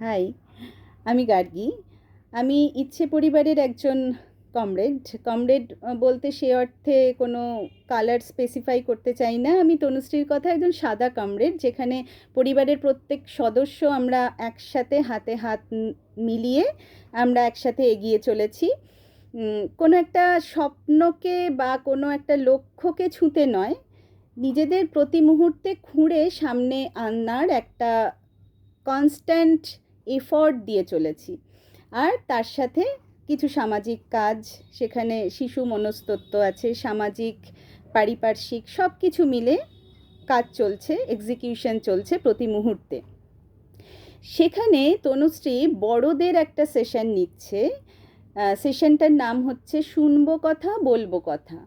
High, আমি গার্গী। আমি ইচ্ছে পরিবারের একজন কমরেড। কমরেড বলতে সে অর্থে কোনো কালার স্পেসিফাই করতে চাই না। আমি তনুশ্রীর কথা একজন সাদা কমরেড, যেখানে পরিবারের প্রত্যেক সদস্য আমরা একসাথে হাতে হাত মিলিয়ে আমরা একসাথে এগিয়ে চলেছি। কোনো একটা স্বপ্নকে বা কোনো একটা লক্ষ্যকে ছুঁতে নয়, নিজেদের প্রতি মুহূর্তে খুঁড়ে সামনে আনার একটা কনস্ট্যান্ট এফর্ট দিয়ে চলেছি। আর তার সাথে কিছু সামাজিক কাজ, সেখানে শিশু মনস্তত্ত্ব আছে, সামাজিক পারিপার্শ্বিক সব কিছু মিলে কাজ চলছে, এক্সিকিউশন চলছে প্রতি মুহূর্তে। সেখানে তনুশ্রী বড়দের একটা সেশন নিচ্ছে। সেশনটার নাম হচ্ছে শুনবো কথা বলবো কথা।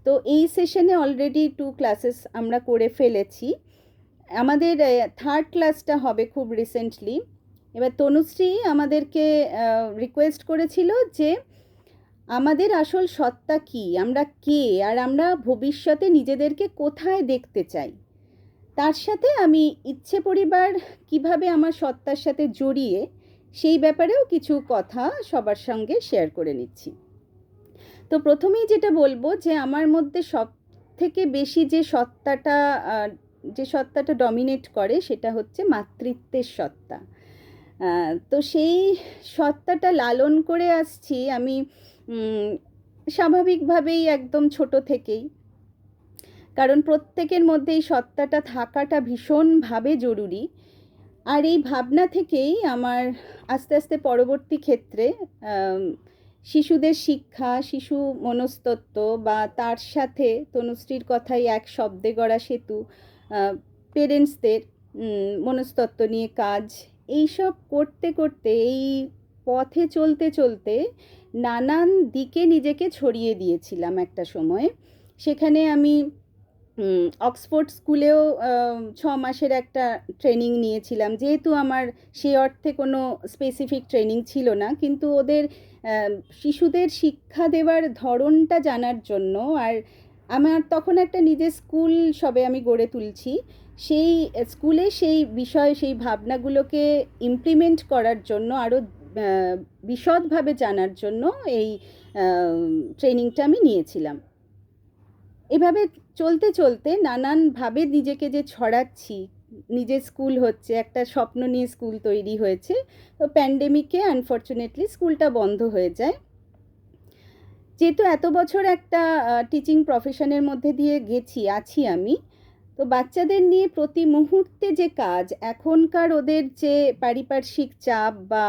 তো এই সেশনে অলরেডি 2 ক্লাসেস আমরা করে ফেলেছি। আমাদের থার্ড ক্লাসটা হবে খুব রিসেন্টলি। এবার তনুশ্রী আমাদেরকে রিকোয়েস্ট করেছিল যে আমাদের আসল সত্তা কী, আমরা কে, আর আমরা ভবিষ্যতে নিজেদেরকে কোথায় দেখতে চাই। তার সাথে আমি ইচ্ছে পরিবার কিভাবে আমার সত্তার সাথে জড়িয়ে সেই ব্যাপারেও কিছু কথা সবার সঙ্গে শেয়ার করে নিচ্ছি। তো প্রথমেই যেটা বলবো যে আমার মধ্যে সব থেকে বেশি যে সত্তাটা ডমিনেট করে সেটা হচ্ছে মাতৃত্বের সত্তা। তো সেই সত্তাটা লালন করে আসছি আমি স্বাভাবিকভাবেই একদম ছোট থেকেই। কারণ প্রত্যেকের মধ্যে এই সত্তাটা থাকাটা ভীষণভাবে জরুরি। আর এই ভাবনা থেকেই আমার আস্তে আস্তে পরবর্তী ক্ষেত্রে শিশুদের শিক্ষা, শিশু মনস্তত্ত্ব বা তার সাথে তনুশ্রীর কথাই এক শব্দে গড়া সেতু, পেরেন্টসদের মনস্তত্ত্ব নিয়ে কাজ, এইসব করতে করতে এই পথে চলতে চলতে নানান দিকে নিজেকে ছড়িয়ে দিয়েছিলাম একটা সময়ে। সেখানে আমি অক্সফোর্ড স্কুলেও 6 মাসের একটা ট্রেনিং নিয়েছিলাম, যেহেতু আমার সেই অর্থে কোনো স্পেসিফিক ট্রেনিং ছিল না, কিন্তু ওদের শিশুদের শিক্ষা দেওয়ার ধরনটা জানার জন্য। আর আমার তখন একটা নিজের স্কুল সবে আমি গড়ে তুলছি, সেই স্কুলে সেই বিষয় সেই ভাবনাগুলোকে ইমপ্লিমেন্ট করার জন্য, আরও বিশদভাবে জানার জন্য এই ট্রেনিংটা আমি নিয়েছিলাম। এভাবে চলতে চলতে নানানভাবে নিজেকে যে ছড়াচ্ছি, নিজের স্কুল হচ্ছে, একটা স্বপ্ন নিয়ে স্কুল তৈরি হয়েছে। তো প্যান্ডেমিকে আনফর্চুনেটলি স্কুলটা বন্ধ হয়ে যায়। যেহেতু এত বছর একটা টিচিং প্রফেশনের মধ্যে দিয়ে আছি আমি, তো বাচ্চাদের নিয়ে প্রতি মুহূর্তে যে কাজ, এখনকার ওদের যে পারিপার্শ্বিক চাপ বা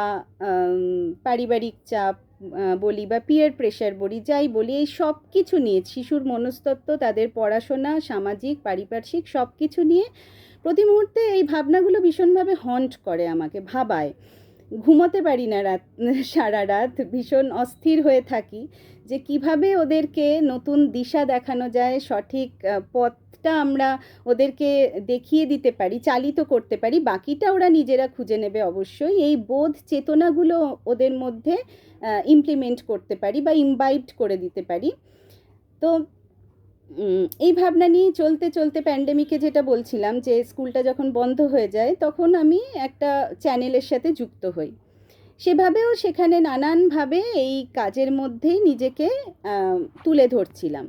পারিবারিক চাপ বলি বা পিয়ার প্রেশার বলি, যাই বলি, এই সব কিছু নিয়ে শিশুর মনস্তত্ত্ব, তাদের পড়াশোনা, সামাজিক পারিপার্শ্বিক সব কিছু নিয়ে প্রতি মুহূর্তে এই ভাবনাগুলো ভীষণভাবে হন্ট করে, আমাকে ভাবায়। ঘুমোতে পারি না সারা রাত, ভীষণ অস্থির হয়ে থাকি যে কিভাবে ওদেরকে নতুন দিশা দেখানো যায়, সঠিক পথটা আমরা ওদেরকে দেখিয়ে দিতে পারি, চালিত করতে পারি, বাকিটা ওরা নিজেরা খুঁজে নেবে অবশ্যই। এই বোধ চেতনাগুলো ওদের মধ্যে ইমপ্লিমেন্ট করতে পারি বা ইমবাইব করে দিতে পারি। তো এই ভাবনা নিয়ে চলতে চলতে প্যান্ডেমিকে যেটা বলছিলাম, যে স্কুলটা যখন বন্ধ হয়ে যায়, তখন আমি একটা চ্যানেলের সাথে যুক্ত হই। সেভাবেও সেখানে নানানভাবে এই কাজের মধ্যেই নিজেকে তুলে ধরছিলাম।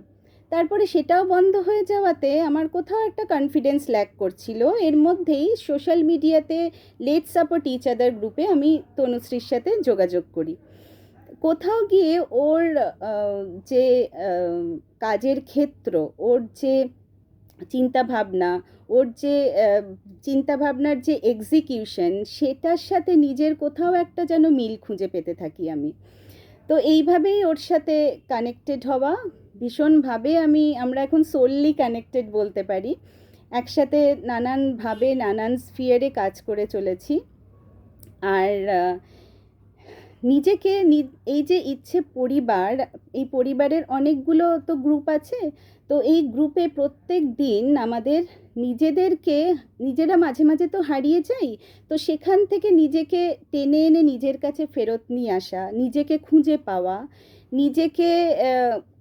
তারপরে সেটাও বন্ধ হয়ে যাওয়াতে আমার কোথাও একটা কনফিডেন্স ল্যাক করছিল। এর মধ্যেই সোশ্যাল মিডিয়াতে লেটস সাপোর্ট ইচ আদার গ্রুপে আমি তনুশ্রীর সাথে যোগাযোগ করি। কোথাও গিয়ে ওর যে কাজের ক্ষেত্র, ওর যে চিন্তাভাবনা, ওর যে চিন্তাভাবনার যে এক্সিকিউশন, সেটার সাথে নিজের কোথাও একটা যেন মিল খুঁজে পেতে থাকি আমি। তো এইভাবেই ওর সাথে কানেক্টেড হওয়া, ভীষণভাবে আমরা এখন সোললি কানেক্টেড বলতে পারি। একসাথে নানানভাবে নানান স্ফিয়ারে কাজ করে চলেছি। আর নিজেকে এই যে ইচ্ছে পরিবার, এই পরিবারের অনেকগুলো তো গ্রুপ আছে। তো এই গ্রুপে প্রত্যেক দিন আমাদের নিজেরা মাঝে মাঝে তো হারিয়ে যাই। তো সেখান থেকে নিজেকে টেনে এনে নিজের কাছে ফেরত নিয়ে আসা, নিজেকে খুঁজে পাওয়া, নিজেকে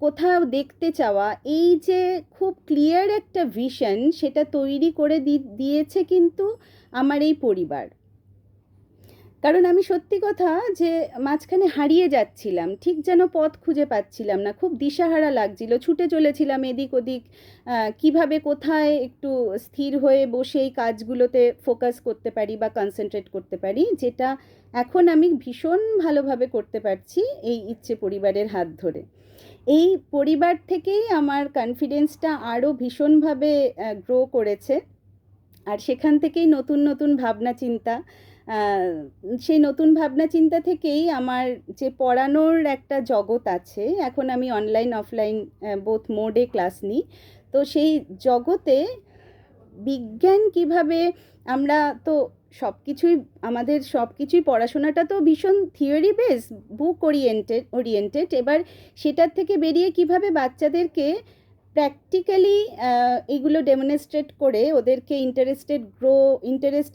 কোথাও দেখতে চাওয়া, এই যে খুব ক্লিয়ার একটা ভিশন, সেটা তৈরি করে দিয়েছে কিন্তু আমার এই পরিবার। কারণ আমি সত্যি কথা যে মাঝখানে হারিয়ে যাচ্ছিলাম, ঠিক যেন পথ খুঁজে পাচ্ছিলাম না, খুব দিশাহারা লাগছিল, ছুটে চলেছিলাম এদিক ওদিক, কিভাবে কোথায় একটু স্থির হয়ে বসে এই কাজগুলোতে ফোকাস করতে পারি বা কনসেন্ট্রেট করতে পারি, যেটা এখন আমি ভীষণ ভালোভাবে করতে পারছি এই ইচ্ছে পরিবারের হাত ধরে। এই পরিবার থেকেই আমার কনফিডেন্সটা আরও ভীষণভাবে গ্রো করেছে। আর সেখান থেকেই নতুন নতুন ভাবনা চিন্তা, আহ, সেই নতুন ভাবনা চিন্তা থেকেই আমার যে পড়ানোর একটা জগৎ আছে, এখন আমি অনলাইন অফলাইন বোথ মোডে ক্লাস নিই। তো সেই জগতে বিজ্ঞান কিভাবে, আমরা তো সব কিছুই, আমাদের সব কিছুই পড়াশোনাটা তো ভীষণ থিওরি বেস, বুক ওরিয়েন্টেড। এবার সেটার থেকে বেরিয়ে কিভাবে বাচ্চাদেরকে প্র্যাকটিক্যালি এগুলো ডেমনস্ট্রেট করে ওদেরকে ইন্টারেস্ট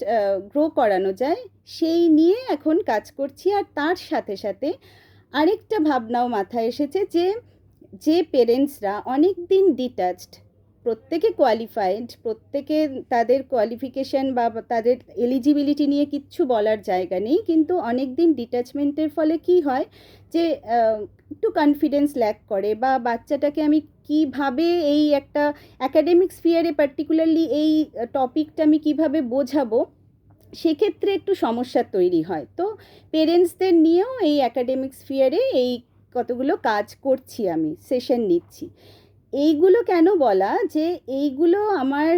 গ্রো করানো যায়, সেই নিয়ে এখন কাজ করছি। আর তার সাথে সাথে আরেকটা ভাবনাও মাথায় এসেছে যে যে পেরেন্টসরা অনেক দিন ডিটাচড, প্রত্যেকে কোয়ালিফাইড, প্রত্যেকে তাদের কোয়ালিফিকেশন বা তাদের এলিজিবিলিটি নিয়ে কিচ্ছু বলার জায়গা নেই, কিন্তু অনেক দিন ডিট্যাচমেন্টের ফলে কি হয় যে একটু কনফিডেন্স ল্যাক করে, বা বাচ্চাটাকে আমি কিভাবে এই একটা অ্যাকাডেমিক স্ফিয়ারে পার্টিকুলারলি এই টপিকটা আমি কিভাবে বোঝাবো, সেক্ষেত্রে একটু সমস্যা তৈরি হয়। তো পেরেন্টসদের নিয়েও এই অ্যাকাডেমিক স্ফিয়ারে এই কতগুলো কাজ করছি, আমি সেশন নিচ্ছি। এইগুলো কেন বলা, যে এইগুলো আমার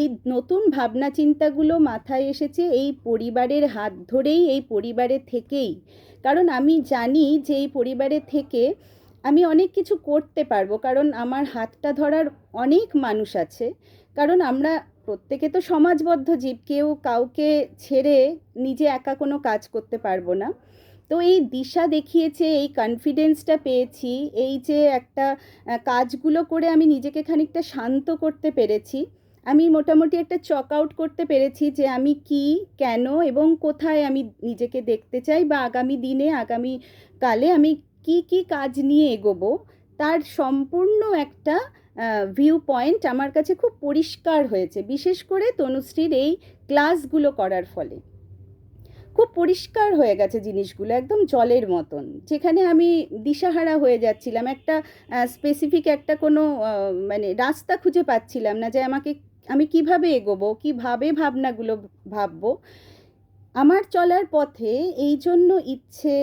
এই নতুন ভাবনা চিন্তাগুলো মাথায় এসেছে এই পরিবারের হাত ধরেই, এই পরিবারে থেকেই। কারণ আমি জানি যে এই পরিবারে থেকে আমি অনেক কিছু করতে পারবো, কারণ আমার হাতটা ধরার অনেক মানুষ আছে। কারণ আমরা প্রত্যেকে তো সমাজবদ্ধ জীব, কেউ কাউকে ছেড়ে নিজে একা কোনো কাজ করতে পারবো না। তো এই দিশা দেখিয়েছে, এই কনফিডেন্সটা পেয়েছি, এই যে একটা কাজগুলো করে আমি নিজেকে খানিকটা শান্ত করতে পেরেছি, আমি মোটামুটি একটা চক আউট করতে পেরেছি যে আমি কি, কেন এবং কোথায় আমি নিজেকে দেখতে চাই, বা আগামী দিনে আগামী কালে আমি কি কি কাজ নিয়ে এগোবো, তার সম্পূর্ণ একটা ভিউ পয়েন্ট আমার কাছে খুব পরিষ্কার হয়েছে, বিশেষ করে তনুশ্রীর এই ক্লাসগুলো করার ফলে খুব পরিষ্কার হয়ে গেছে জিনিসগুলো, একদম জলের মতন। যেখানে আমি দিশাহারা হয়ে যাচ্ছিলাম, একটা স্পেসিফিক একটা কোনো মানে রাস্তা খুঁজে পাচ্ছিলাম না যে আমি কিভাবে এগোবো, কিভাবে ভাবনাগুলো ভাববো। আমার চলার পথে এই জন্য ইচ্ছে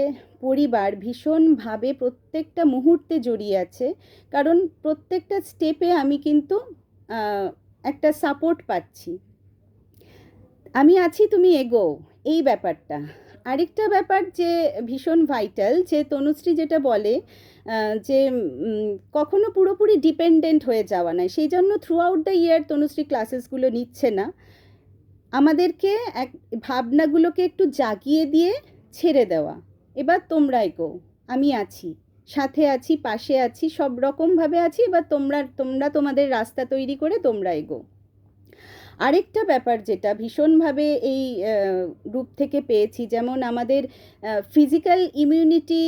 পরিবার ভীষণভাবে প্রত্যেকটা মুহূর্তে জড়িয়ে আছে, কারণ প্রত্যেকটা স্টেপে আমি কিন্তু একটা সাপোর্ট পাচ্ছি। আমি আছি, তুমি এগো, এই ব্যাপারটা। আরেকটা ব্যাপার যে ভীষণ ভাইটাল, যে তনুশ্রী যেটা বলে যে কখনো পুরোপুরি ডিপেন্ডেন্ট হয়ে যাওয়া নয়, সেই জন্য throughout the year Tanushree ক্লাসেসগুলো নিচ্ছে না, আমাদেরকে এক ভাবনাগুলোকে একটু জাগিয়ে দিয়ে ছেড়ে দেওয়া, এবার তোমরা এগো, আমি আছি, সাথে আছি, পাশে আছি, সব রকমভাবে আছি, এবার তোমরা তোমরা তোমাদের রাস্তা তৈরি করে তোমরা এগো। আরেকটা ব্যাপার যেটা ভীষণভাবে এই রূপ থেকে পেয়েছি, যেমন আমাদের ফিজিক্যাল ইমিউনিটি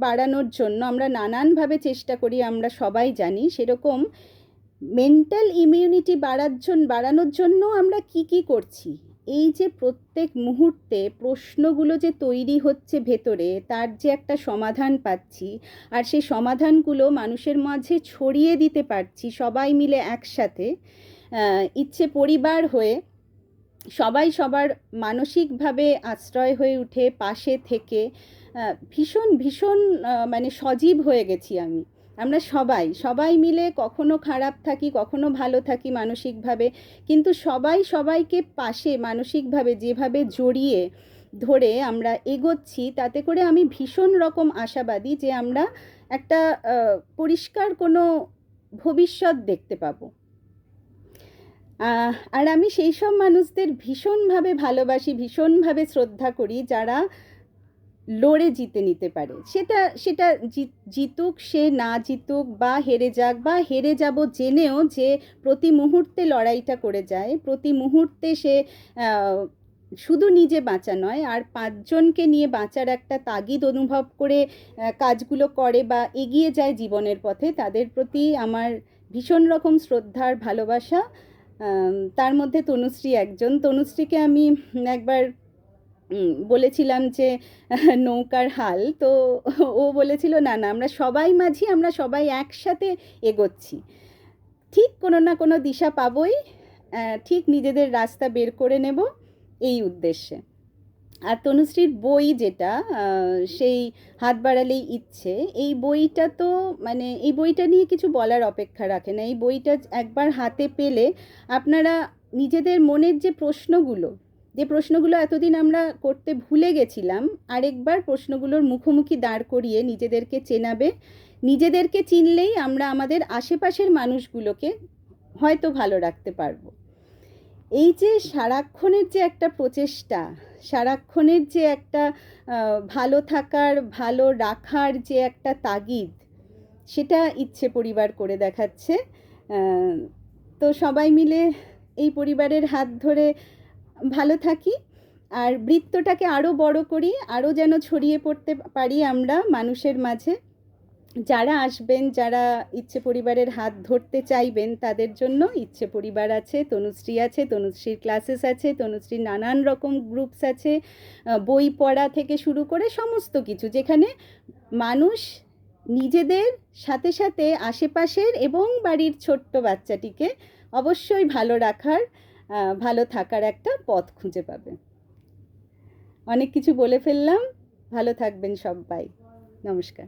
বাড়ানোর জন্য আমরা নানানভাবে চেষ্টা করি, আমরা সবাই জানি, সেরকম মেন্টাল ইমিউনিটি বাড়ানোর জন্য আমরা কি কি করছি। এই যে প্রত্যেক মুহূর্তে প্রশ্নগুলো যে তৈরি হচ্ছে ভেতরে, তার যে একটা সমাধান পাচ্ছি, আর সেই সমাধানগুলো মানুষের মাঝে ছড়িয়ে দিতে পারছি সবাই মিলে একসাথে, ইচ্ছে পরিবার হয়ে সবাই সবার মানসিকভাবে আশ্রয় হয়ে উঠে পাশে থেকে ভীষণ ভীষণ মানে সজীব হয়ে গেছি আমি। আমরা সবাই সবাই মিলে কখনো খারাপ থাকি, কখনো ভালো থাকি মানসিকভাবে, কিন্তু সবাই সবাইকে পাশে মানসিকভাবে যেভাবে জড়িয়ে ধরে আমরা এগোচ্ছি, তাতে করে আমি ভীষণ রকম আশাবাদী যে আমরা একটা পরিষ্কার কোনো ভবিষ্যৎ দেখতে পাবো। আর আমি সেই সব মানুষদের ভীষণভাবে ভালোবাসি, ভীষণভাবে শ্রদ্ধা করি, যারা লড়ে জিতে নিতে পারে। সেটা সেটা জিতুক, সে না জিতুক, বা হেরে যাক, বা হেরে যাব জেনেও যে প্রতি মুহূর্তে লড়াইটা করে যায়, প্রতি মুহূর্তে সে শুধু নিজে বাঁচা নয়, আর পাঁচজনকে নিয়ে বাঁচার একটা তাগিদ অনুভব করে কাজগুলো করে বা এগিয়ে যায় জীবনের পথে, তাদের প্রতি আমার ভীষণ রকম শ্রদ্ধার ভালোবাসা। তার মধ্যে তনুশ্রী একজন। তনুশ্রীকে আমি একবার বলেছিলাম যে নৌকার হাল, তো ও বলেছিল না না আমরা সবাই মাঝি, আমরা সবাই একসাথে এগোচ্ছি, ঠিক কোনো না কোনো দিশা পাবই, ঠিক নিজেদের রাস্তা বের করে নেব, এই উদ্দেশ্যে। আর তনুশ্রীর বই যেটা, সেই হাত বাড়ালেই ইচ্ছে, এই বইটা তো মানে এই বইটা নিয়ে কিছু বলার অপেক্ষা রাখে না। এই বইটা একবার হাতে পেলে আপনারা নিজেদের মনের যে প্রশ্নগুলো এতদিন আমরা করতে ভুলে গেছিলাম, আরেকবার প্রশ্নগুলোর মুখোমুখি দাঁড় করিয়ে নিজেদেরকে চেনাবে। নিজেদেরকে চিনলেই আমরা আমাদের আশেপাশের মানুষগুলোকে হয়তো ভালো রাখতে পারবো। এই যে সারাক্ষণের যে একটা প্রচেষ্টা, সারাক্ষণের যে একটা ভালো থাকার, ভালো রাখার যে একটা তাগিদ, সেটা ইচ্ছে পরিবার করে দেখাচ্ছে। তো সবাই মিলে এই পরিবারের হাত ধরে ভালো থাকি, আর বৃত্তটাকে আরও বড় করি, আরও যেন ছড়িয়ে পড়তে পারি আমরা মানুষের মাঝে। যারা আসবেন, যারা ইচ্ছে পরিবারের হাত ধরতে চাইবেন, তাদের জন্য ইচ্ছে পরিবার আছে, তনুশ্রী আছে, তনুশ্রীর ক্লাসেস আছে, তনুশ্রীর নানান রকম গ্রুপস আছে, বই পড়া থেকে শুরু করে সমস্ত কিছু, যেখানে মানুষ নিজেদের সাথে সাথে আশেপাশের এবং বাড়ির ছোট্ট বাচ্চাটিকে অবশ্যই ভালো রাখার, ভালো থাকার একটা পথ খুঁজে পাবে। অনেক কিছু বলে ফেললাম, ভালো থাকবেন সবাই, নমস্কার।